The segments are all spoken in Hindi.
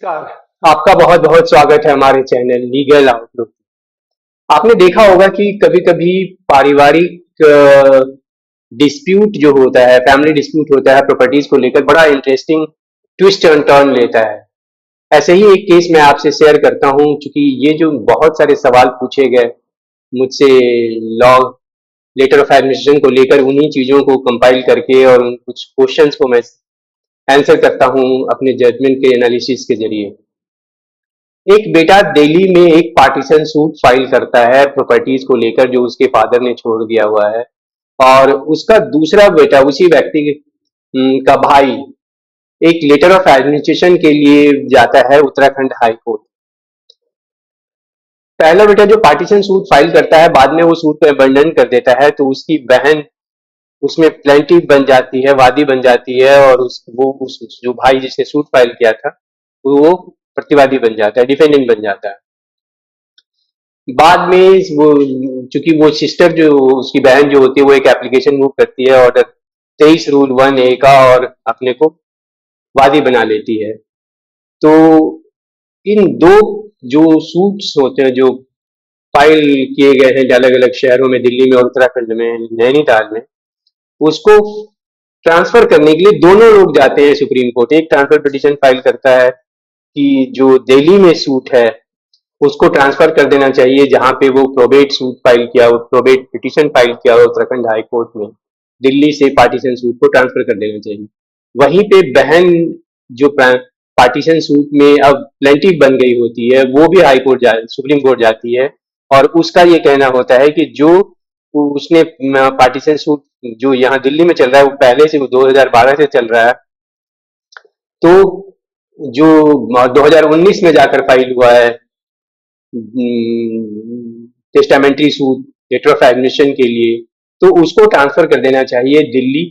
नमस्कार। आपका बहुत बहुत स्वागत है हमारे चैनल लीगल आउटलुक। आपने देखा होगा कि कभी कभी पारिवारिक डिस्प्यूट जो होता है, फैमिली डिस्प्यूट होता है, प्रॉपर्टीज को लेकर बड़ा इंटरेस्टिंग ट्विस्ट एंड टर्न लेता है। ऐसे ही एक केस मैं आपसे शेयर करता हूं, क्योंकि ये जो बहुत सारे सवाल पूछे गए मुझसे लॉ लेटर ऑफ एडमिनिस्ट्रेशन को लेकर, उन्हीं चीजों को कंपाइल करके और उन कुछ क्वेश्चंस को मैं आंसर करता हूं अपने जजमेंट के एनालिसिस के जरिए। एक बेटा दिल्ली में एक पार्टीशन सूट फाइल करता है प्रॉपर्टीज को लेकर, जो उसके फादर ने छोड़ दिया हुआ है। और उसका दूसरा बेटा, उसी व्यक्ति का भाई, एक लेटर ऑफ एडमिनिस्ट्रेशन के लिए जाता है उत्तराखंड हाई कोर्ट। पहला बेटा जो पार्टीशन सूट फाइल करता है, बाद में वो सूट को अबंडन कर देता है, तो उसकी बहन उसमें प्लेंटिव बन जाती है, वादी बन जाती है, और उस जो भाई जिसने सूट फाइल किया था वो प्रतिवादी बन जाता है, डिफेंडेंट बन जाता है। बाद में वो, चूंकि वो सिस्टर जो उसकी बहन जो होती है, वो एक एप्लीकेशन मूव करती है ऑर्डर 23 रूल 1A का, और अपने को वादी बना लेती है। तो इन दो जो सूट्स होते हैं जो फाइल किए गए हैं अलग अलग शहरों में, दिल्ली में और उत्तराखंड में, नैनीताल में, उसको ट्रांसफर करने के लिए दोनों लोग जाते हैं सुप्रीम कोर्ट। एक ट्रांसफर पिटीशन फाइल करता है कि जो दिल्ली में सूट है उसको ट्रांसफर कर देना चाहिए, जहां पे वो प्रोबेट सूट फाइल किया, वो प्रोबेट पिटीशन फाइल किया हो उत्तराखंड हाई कोर्ट में, दिल्ली से पार्टीशन सूट को ट्रांसफर कर देना चाहिए। वहीं पे बहन जो पार्टीशन सूट में अब प्लेंटिव बन गई होती है, वो भी हाई कोर्ट सुप्रीम कोर्ट जाती है, और उसका ये कहना होता है कि जो उसने पार्टीशन सूट जो यहाँ दिल्ली में चल रहा है, वो पहले से, वो 2012 से चल रहा है, तो जो 2019 में जाकर फाइल हुआ है testamentary suit letter of admission के लिए, तो उसको ट्रांसफर कर देना चाहिए दिल्ली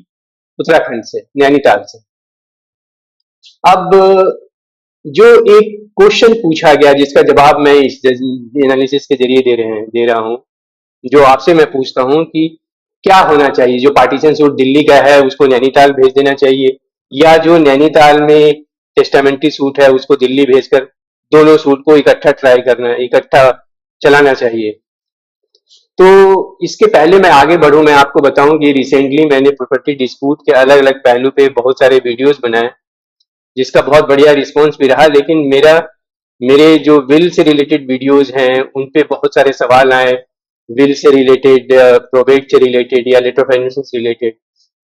उत्तराखंड से, नैनीताल से। अब जो एक क्वेश्चन पूछा गया, जिसका जवाब मैं इस एनालिसिस के जरिए दे रहा हूं, जो आपसे मैं पूछता हूं कि क्या होना चाहिए, जो पार्टीशन सूट दिल्ली का है उसको नैनीताल भेज देना चाहिए, या जो नैनीताल में टेस्टामेंट्री सूट है उसको दिल्ली भेजकर दोनों सूट को इकट्ठा ट्राई करना, इकट्ठा चलाना चाहिए। तो इसके पहले मैं आगे बढ़ूं, मैं आपको बताऊं कि रिसेंटली मैंने प्रॉपर्टी डिस्प्यूट के अलग अलग पहलू पे बहुत सारे वीडियोस बनाए, जिसका बहुत बढ़िया रिस्पॉन्स भी रहा। लेकिन मेरे जो विल से रिलेटेड वीडियोस हैं उन पे बहुत सारे सवाल आए, विल से रिलेटेड, प्रोबेट से रिलेटेड, या लेटर ऑफ एडमिशन से रिलेटेड।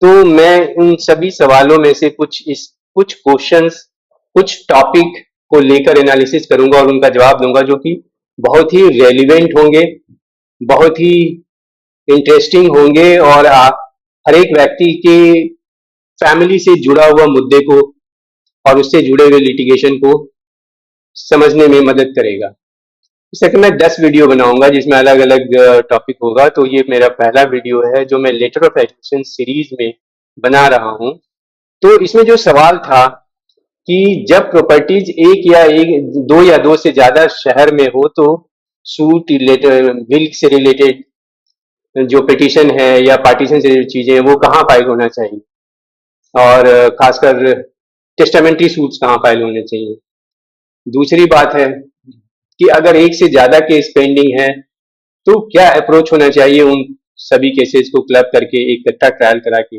तो मैं उन सभी सवालों में से कुछ क्वेश्चंस, कुछ टॉपिक को लेकर एनालिसिस करूंगा और उनका जवाब दूंगा, जो कि बहुत ही रेलिवेंट होंगे, बहुत ही इंटरेस्टिंग होंगे, और हर एक व्यक्ति के फैमिली से जुड़ा हुआ मुद्दे को और उससे जुड़े हुए लिटिगेशन को समझने में मदद करेगा। इस तरह मैं 10 वीडियो बनाऊंगा जिसमें अलग अलग टॉपिक होगा। तो ये मेरा पहला वीडियो है जो मैं लेटर ऑफ एडमिशन सीरीज में बना रहा हूँ। तो इसमें जो सवाल था कि जब प्रॉपर्टीज एक दो या दो से ज्यादा शहर में हो, तो suit related, will say related जो पिटीशन है या पार्टीशन से रिलेटेड चीजें हैं, वो कहाँ फाइल होना चाहिए, और खासकर टेस्टामेंट्री सूट्स कहाँ फाइल होने चाहिए। दूसरी बात है कि अगर एक से ज्यादा केस पेंडिंग है, तो क्या अप्रोच होना चाहिए उन सभी केसेस को क्लब करके इकट्ठा ट्रायल करा के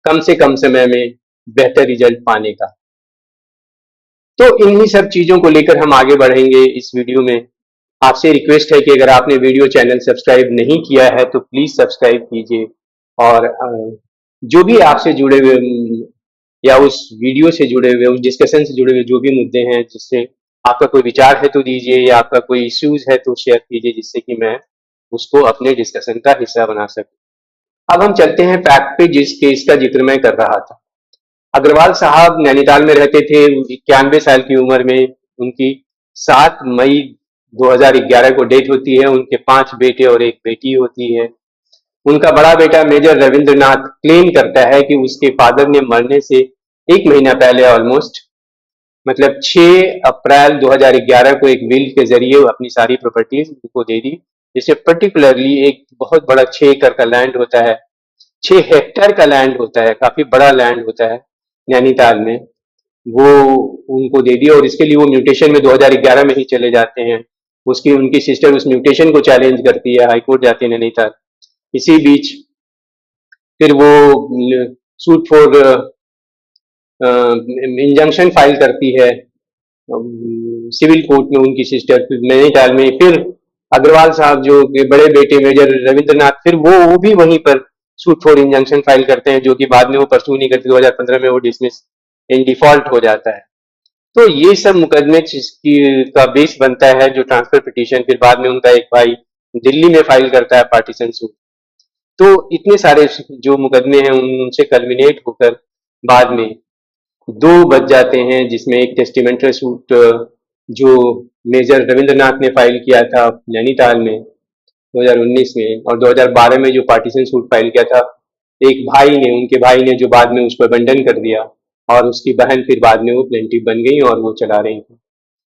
कम से कम समय में बेहतर रिजल्ट पाने का। तो इन्हीं सब चीजों को लेकर हम आगे बढ़ेंगे इस वीडियो में। आपसे रिक्वेस्ट है कि अगर आपने वीडियो चैनल सब्सक्राइब नहीं किया है तो प्लीज सब्सक्राइब कीजिए, और जो भी आपसे जुड़े हुए या उस वीडियो से जुड़े हुए, उस डिस्कशन से जुड़े हुए जो भी मुद्दे हैं, जिससे आपका कोई विचार है तो दीजिए, या आपका कोई इश्यूज है तो शेयर कीजिए, जिससे कि मैं उसको अपने डिस्कशन का हिस्सा बना सकूं। अब हम चलते हैं फैक्ट पे, जिस केस का जिक्र मैं कर रहा था। अग्रवाल साहब नैनीताल में रहते थे। 91 साल की उम्र में उनकी 7 मई 2011 को डेथ होती है। उनके 5 बेटे और एक बेटी होती है। उनका बड़ा बेटा मेजर रविंद्रनाथ क्लेम करता है कि उसके फादर ने मरने से एक महीना पहले, ऑलमोस्ट मतलब 6 अप्रैल 2011 को, एक विल के जरिए अपनी सारी प्रॉपर्टीज उनको दे दी, जिसे पर्टिकुलरली एक बहुत बड़ा 6 एकड़ का लैंड होता है, 6 हेक्टेयर का लैंड होता है, काफी बड़ा लैंड होता है नैनीताल में। वो उनको दे दिया और इसके लिए वो म्यूटेशन में 2011 में ही चले जाते हैं। उसकी उनकी सिस्टर उस म्यूटेशन को चैलेंज करती है, हाईकोर्ट जाती है नैनीताल। इसी बीच फिर वो सूट फॉर इंजंक्शन फाइल करती है सिविल कोर्ट में उनकी सिस्टर। फिर नैनीताल में फिर अग्रवाल साहब जो के बड़े बेटे मेजर रविंद्रनाथ, फिर वो भी वहीं पर सूट फॉर इंजंक्शन फाइल करते हैं, जो कि बाद में वो परसू नहीं करते, 2015 में वो डिसमिस इन डिफॉल्ट हो जाता है। तो ये सब मुकदमे जिसकी का बेस बनता है जो ट्रांसफर पिटीशन, फिर बाद में उनका एक भाई दिल्ली में फाइल करता है पार्टीशन सूट। तो इतने सारे जो मुकदमे हैं उनसे कल्मिनेट होकर बाद में दो बच जाते हैं, जिसमें एक टेस्टिमेंटल सूट जो मेजर रविंद्रनाथ ने फाइल किया था नैनीताल में 2019 में, और 2012 में जो पार्टीशन सूट फाइल किया था एक भाई ने, उनके भाई ने, जो बाद में उसको अबंडन कर दिया और उसकी बहन फिर बाद में वो प्लेंटिफ बन गई और वो चला रही थी।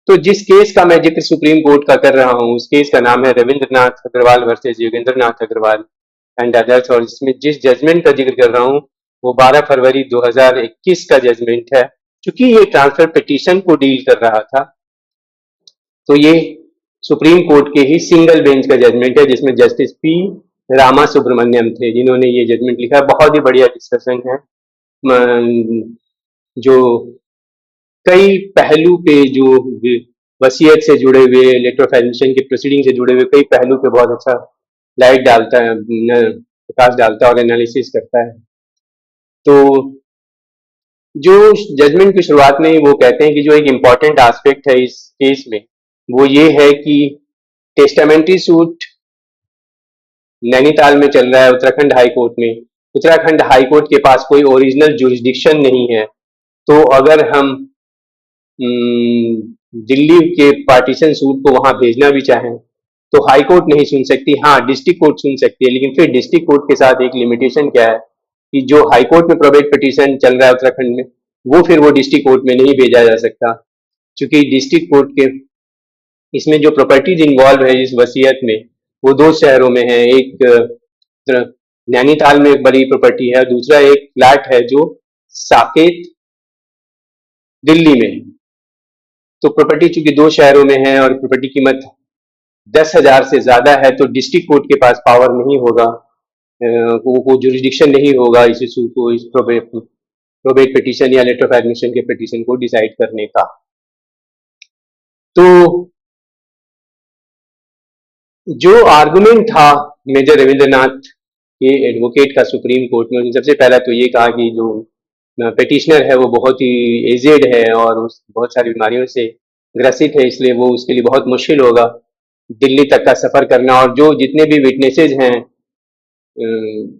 तो जिस केस का मैं जिक्र सुप्रीम कोर्ट का कर रहा हूँ उस केस का नाम है Ravindranath Agarwal versus Yogendranath Agarwal and others, और इसमें जिस जजमेंट का जिक्र कर रहा हूँ वो 12 फरवरी 2021 का जजमेंट है। चूंकि ये ट्रांसफर पिटीशन को डील कर रहा था तो ये सुप्रीम कोर्ट के ही सिंगल बेंच का जजमेंट है, जिसमें जस्टिस पी रामा सुब्रमण्यम थे जिन्होंने ये जजमेंट लिखा। बहुत ही बढ़िया डिस्कशन है जो कई पहलू पे, जो वसीयत से जुड़े हुए, लेटर ऑफ एडमिशन के प्रोसीडिंग से जुड़े हुए कई पहलू पे बहुत अच्छा लाइट डालता है, प्रकाश डालता है और एनालिसिस करता है। तो जो जजमेंट की शुरुआत में ही वो कहते हैं कि जो एक इम्पॉर्टेंट एस्पेक्ट है इस केस में वो ये है कि टेस्टामेंट्री सूट नैनीताल में चल रहा है उत्तराखंड हाई कोर्ट में। उत्तराखंड हाई कोर्ट के पास कोई ओरिजिनल जुरिस्डिक्शन नहीं है, तो अगर हम दिल्ली के पार्टीशन सूट को वहां भेजना भी चाहें तो हाई कोर्ट नहीं सुन सकती, हाँ डिस्ट्रिक्ट कोर्ट सुन सकती है। लेकिन फिर डिस्ट्रिक्ट कोर्ट के साथ एक लिमिटेशन क्या है कि जो हाई कोर्ट में प्रोबेट पिटीशन चल रहा है उत्तराखंड में वो फिर वो डिस्ट्रिक्ट कोर्ट में नहीं भेजा जा सकता, क्योंकि डिस्ट्रिक्ट कोर्ट के इसमें जो प्रॉपर्टीज इन्वॉल्व है इस वसीयत में वो दो शहरों में है। एक नैनीताल में एक बड़ी प्रॉपर्टी है, दूसरा एक फ्लैट है जो साकेत दिल्ली में। तो प्रॉपर्टी चूंकि दो शहरों में है और प्रॉपर्टी कीमत 10,000 से ज्यादा है तो डिस्ट्रिक्ट कोर्ट के पास पावर नहीं होगा, वो जुरिस्डिक्शन नहीं होगा इस इशू को, इस प्रोबेट पिटीशन या लेटर ऑफ एडमिशन के पिटीशन को डिसाइड करने का। तो जो आर्गुमेंट था मेजर रविंद्रनाथ के एडवोकेट का सुप्रीम कोर्ट में, सबसे पहला तो ये कहा कि जो पिटिशनर है वो बहुत ही एजेड है और उस बहुत सारी बीमारियों से ग्रसित है, इसलिए वो उसके लिए बहुत मुश्किल होगा दिल्ली तक का सफर करना। और जो जितने भी विटनेसेज हैं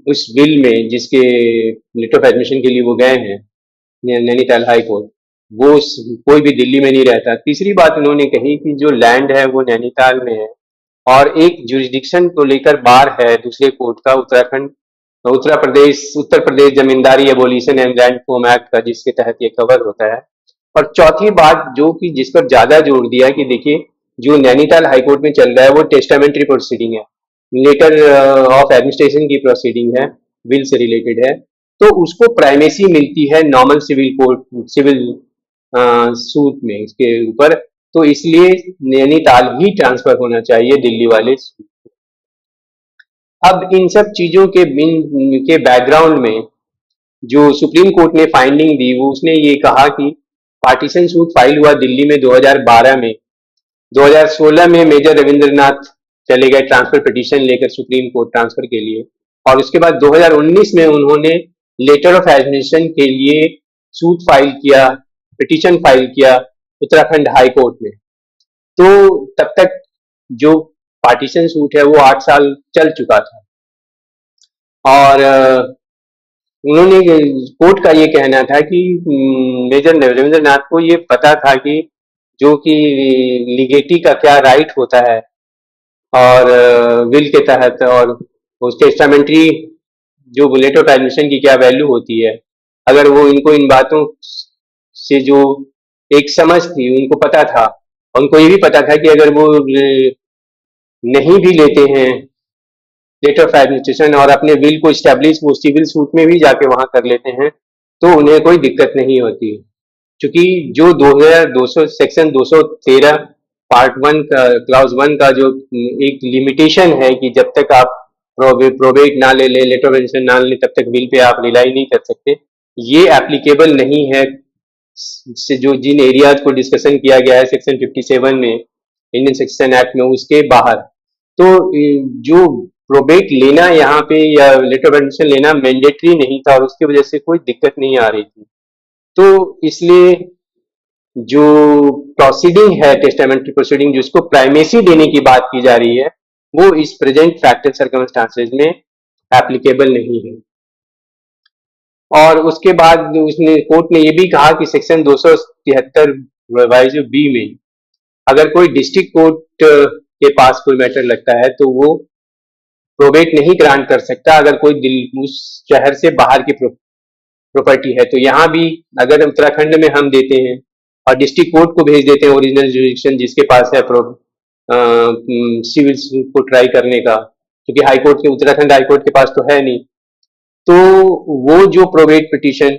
उस बिल में जिसके लेटर ऑफ एडमिशन के लिए वो गए हैं नैनीताल हाई कोर्ट, वो कोई भी दिल्ली में नहीं रहता। तीसरी बात उन्होंने कही कि जो लैंड है वो नैनीताल में है और एक जुरिस्डिक्शन को लेकर बार है दूसरे कोर्ट का, Uttar Pradesh zamindari abolition and land reform act का, जिसके तहत ये कवर होता है। और चौथी बात जो कि जिस पर ज्यादा जोर दिया कि देखिए जो नैनीताल हाईकोर्ट में चल रहा है वो टेस्टामेंट्री प्रोसीडिंग है, लेटर ऑफ एडमिनिस्ट्रेशन की प्रोसीडिंग है, विल से रिलेटेड है, तो उसको प्राइमेसी मिलती है नॉर्मल सिविल सूट में इसके ऊपर। तो इसलिए नैनीताल ही ट्रांसफर होना चाहिए दिल्ली वाले। अब इन सब चीजों के बैकग्राउंड में जो सुप्रीम कोर्ट ने फाइंडिंग दी वो उसने ये कहा कि पार्टीशन सूट फाइल हुआ दिल्ली में 2012 में, 2016 में मेजर रविंद्रनाथ चले गए ट्रांसफर पिटीशन लेकर सुप्रीम कोर्ट ट्रांसफर के लिए, और उसके बाद 2019 में उन्होंने लेटर ऑफ एडमिशन के लिए सूट फाइल किया, पिटीशन फाइल किया उत्तराखंड हाई कोर्ट में। तो तब तक जो पार्टीशन सूट है वो 8 साल चल चुका था और उन्होंने कोर्ट का ये कहना था कि मेजर रविंद्रनाथ को ये पता था कि जो कि लीगेटी का क्या राइट होता है और विल के तहत, और उस टेस्टामेंट्री जो लेटर ऑफ एडमिशन की क्या वैल्यू होती है। अगर वो इनको इन बातों से जो एक समझ थी उनको पता था, उनको ये भी पता था कि अगर वो नहीं भी लेते हैं लेटर ऑफ एडमिनिस्ट्रेशन और अपने विल को स्टैब्लिश वो सिविल सूट में भी जाके वहां कर लेते हैं तो उन्हें कोई दिक्कत नहीं होती, क्योंकि जो 2200 सेक्शन 213 पार्ट 1 का क्लाउज 1 का जो एक लिमिटेशन है कि जब तक आप प्रोबेट ना ले ले लेटर ऑफ एडमिशन ना ले तब तक बिल पे आप रिलाई नहीं कर सकते, ये एप्लीकेबल नहीं है से जो जिन एरियाज को डिस्कशन किया गया है सेक्शन 57 में इंडियन सेक्शन एक्ट में उसके बाहर। तो जो प्रोबेट लेना यहाँ पे या लेटर ऑफ एडमिशन लेना मैंडेटरी नहीं था और उसकी वजह से कोई दिक्कत नहीं आ रही थी। तो इसलिए जो प्रोसीडिंग है टेस्टामेंट्री प्रोसीडिंग जिसको प्राइमेसी देने की बात की जा रही है वो इस प्रेजेंट फैक्ट एंड सर्कमस्टांसेस में एप्लीकेबल नहीं है। और उसके बाद उसने कोर्ट ने ये भी कहा कि सेक्शन 273 बी में अगर कोई डिस्ट्रिक्ट कोर्ट के पास कोई मैटर लगता है तो वो प्रोबेट नहीं ग्रांट कर सकता अगर कोई उस शहर से बाहर की प्रॉपर्टी है। तो यहाँ भी अगर उत्तराखंड में हम देते हैं और डिस्ट्रिक्ट कोर्ट को भेज देते हैं ओरिजिनल जुरिडिक्शन जिसके पास है सिविल को ट्राई करने का, क्योंकि हाई कोर्ट के उत्तराखंड हाई कोर्ट के पास तो है नहीं, तो वो जो प्रोबेट पिटीशन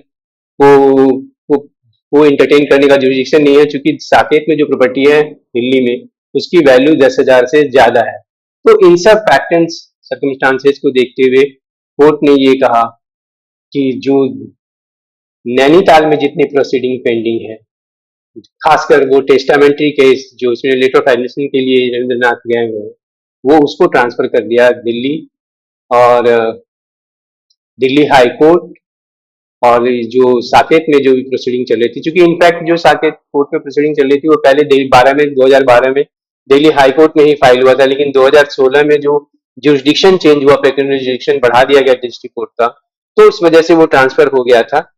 को को, को इंटरटेन करने का जुरिडिक्शन नहीं है, क्योंकि साकेत में जो प्रॉपर्टी है दिल्ली में उसकी वैल्यू 10,000 से ज्यादा है। तो इन सब फैक्ट एंड सर्कमस्टांसेस को देखते हुए कोर्ट ने ये कहा कि जो नैनीताल में जितने प्रोसीडिंग पेंडिंग है, खासकर वो टेस्टामेंट्री केस जो इसमें लेटर ऑफ एडमिशन के लिए रविंद्रनाथ गए हुए हैं, वो उसको ट्रांसफर कर दिया दिल्ली और दिल्ली हाई कोर्ट। और जो साकेत में जो भी प्रोसीडिंग चल रही थी, क्योंकि इनफैक्ट जो साकेत कोर्ट में प्रोसीडिंग चल रही थी वो पहले 2012 में दिल्ली हाई कोर्ट में ही फाइल हुआ था, लेकिन 2016 में जो जुरिडिक्शन चेंज हुआ, पेक्यूनियर जुरिडिक्शन बढ़ा दिया गया डिस्ट्रिक्ट कोर्ट का, तो उस वजह से वो ट्रांसफर हो गया था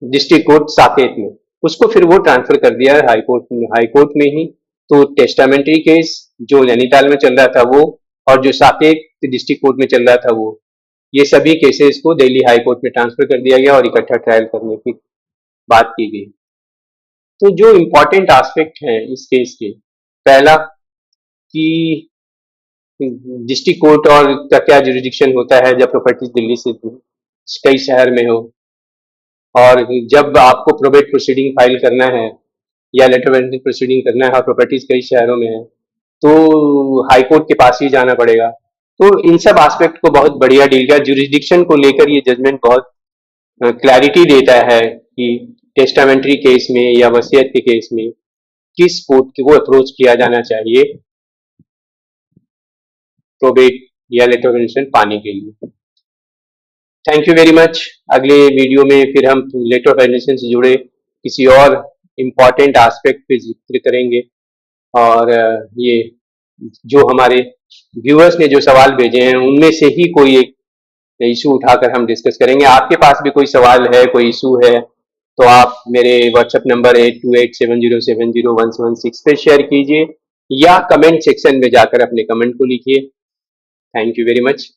डिस्ट्रिक्ट कोर्ट साकेत में, उसको फिर वो ट्रांसफर कर दिया हाई कोर्ट में ही। तो टेस्टामेंट्री केस जो नैनीताल में चल रहा था वो और जो साकेत डिस्ट्रिक्ट कोर्ट में चल रहा था वो, ये सभी केसेस को दिल्ली हाई कोर्ट में ट्रांसफर कर दिया गया और इकट्ठा ट्रायल करने की बात की गई। तो जो इम्पोर्टेंट एस्पेक्ट है इस केस के, पहला कि डिस्ट्रिक्ट कोर्ट और का क्या जुरिडिक्शन होता है जब प्रॉपर्टी दिल्ली से कई शहर में हो, और जब आपको प्रोबेट प्रोसीडिंग फाइल करना है या लेटर ऑफ एंट्री प्रोसीडिंग करना है और प्रॉपर्टीज कई शहरों में है तो हाई कोर्ट के पास ही जाना पड़ेगा। तो इन सब एस्पेक्ट को बहुत बढ़िया डील किया, जुरिडिक्शन को लेकर ये जजमेंट बहुत क्लैरिटी देता है कि टेस्टामेंट्री केस में या वसीयत के केस में किस कोर्ट को अप्रोच किया जाना चाहिए प्रोबेट या लेटर ऑफ एडमिशन पाने के लिए। Thank you very much. अगले वीडियो में फिर हम लेटर ऑफ एडमिशन से जुड़े किसी और इम्पॉर्टेंट एस्पेक्ट पे जिक्र करेंगे, और ये जो हमारे व्यूअर्स ने जो सवाल भेजे हैं उनमें से ही कोई एक इशू उठाकर हम डिस्कस करेंगे। आपके पास भी कोई सवाल है, कोई इशू है, तो आप मेरे व्हाट्सएप नंबर 8287070116 पे शेयर कीजिए या कमेंट सेक्शन में जाकर अपने कमेंट को लिखिए। Thank you very much.